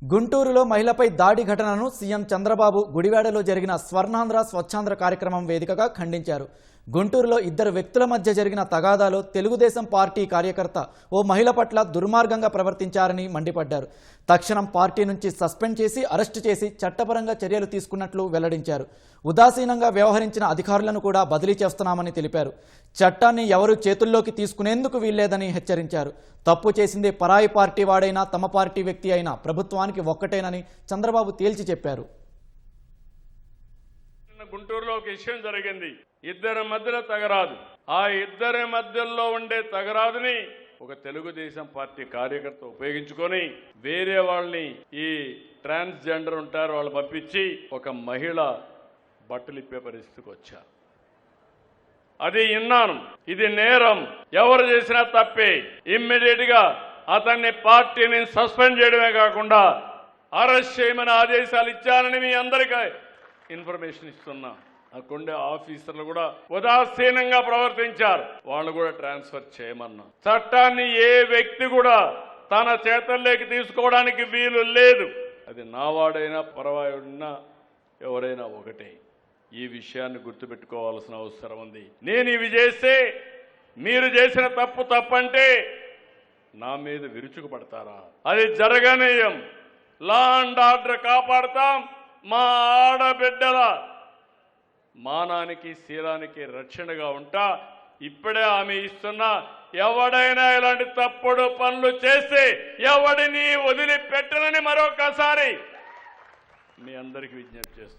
గుంటూరులో మహిళపై దాడి ఘటనను సీఎం చంద్రబాబు గుడివాడలో జరిగిన స్వర్ణాంధ్ర స్వచ్ఛాంధ్ర కార్యక్రమం వేదికగా ఖండించారు. గుంటూరులో ఇద్దరు వ్యక్తుల మధ్య జరిగిన తగాదాలో తెలుగుదేశం పార్టీ కార్యకర్త ఓ మహిళ పట్ల దుర్మార్గంగా ప్రవర్తించారని మండిపడ్డారు. తక్షణం పార్టీ నుంచి సస్పెండ్ చేసి అరెస్టు చేసి చట్టపరంగా చర్యలు తీసుకున్నట్లు వెల్లడించారు. ఉదాసీనంగా వ్యవహరించిన అధికారులను కూడా బదిలీ చేస్తున్నామని తెలిపారు. చట్టాన్ని ఎవరు చేతుల్లోకి తీసుకునేందుకు వీల్లేదని హెచ్చరించారు. తప్పు చేసిందే పరాయి పార్టీ వాడైనా తమ పార్టీ వ్యక్తి అయినా ప్రభుత్వానికి ఒక్కటేనని చంద్రబాబు తేల్చి చెప్పారు. గుంటూరులో ఒక విషయం జరిగింది. ఇద్దరి మధ్యలో తగరాదు. ఆ ఇద్దరి మధ్యలో ఉండే తగరాదుని ఒక తెలుగుదేశం పార్టీ కార్యకర్త ఉపయోగించుకొని వేరే వాళ్ళని ఈ ట్రాన్స్జెండర్ ఉంటారు వాళ్ళు పంపించి ఒక మహిళ బట్టలు ఇప్పే పరిస్థితికి వచ్చారు. అది విన్నాను. ఇది నేరం, ఎవరు చేసినా తప్పే. ఇమ్మీడియట్ గా అతన్ని పార్టీని సస్పెండ్ చేయడమే కాకుండా అరెస్ట్ చేయమని ఆదేశాలు ఇచ్చానని మీ అందరికీ ఇన్ఫర్మేషన్ ఇస్తున్నా. అక్కడుండే ఆఫీసర్లు కూడా ఉదాసీనంగా ప్రవర్తించారు. వాళ్ళు కూడా ట్రాన్స్ఫర్ చేయమన్నా. చట్టాన్ని ఏ వ్యక్తి కూడా తన చేతల్లోకి తీసుకోవడానికి వీలు లేదు. అది నావాడైనా పరవాయుడినా ఎవరైనా ఒకటే. ఈ విషయాన్ని గుర్తుపెట్టుకోవాల్సిన అవసరం ఉంది. నేను ఇవి చేస్తే మీరు చేసిన తప్పు తప్పంటే నా మీద విరుచుకుపడతారా? అది జరగనీయం. Law and order కాపాడుతాం. మా ఆడబిడ్డల మానానికి శీలానికి రక్షణగా ఉంటా. ఇప్పుడే ఆమె ఇస్తున్నా. ఎవడైనా ఇలాంటి తప్పుడు పనులు చేస్తే ఎవడిని వదిలిపెట్టనని మరొకసారి మీ అందరికీ విజ్ఞప్తి చేస్తున్నా.